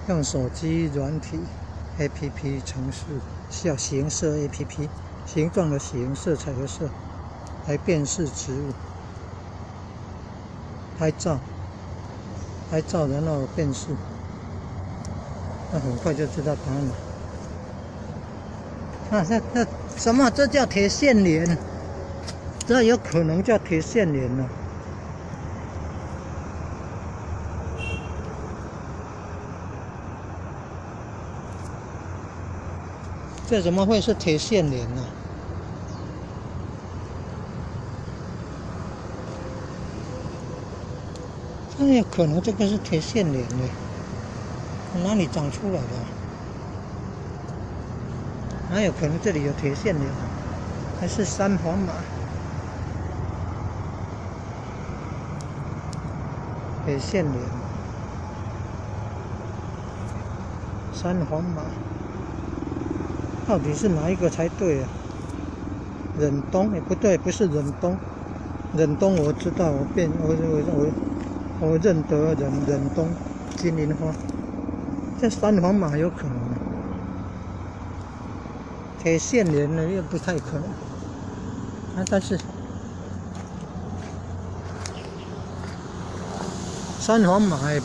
用手机软体 APP 程式叫形色 APP， 形状的形，色彩的色，来辨识植物。拍照，然后辨识，那很快就知道答案了。那什么？这叫铁线莲，这有可能叫铁线莲了。这怎么会是铁线莲呢？那有可能这个是铁线莲呢？哪里长出来的？哪有可能这里有铁线莲？还是三黄马？铁线莲，三黄马。到底是哪一个才对啊？忍冬也不对，不是忍冬。忍冬我知道，我认得忍冬金银花。这三黄马有可能，铁线莲呢又不太可能。但是三黄马也不。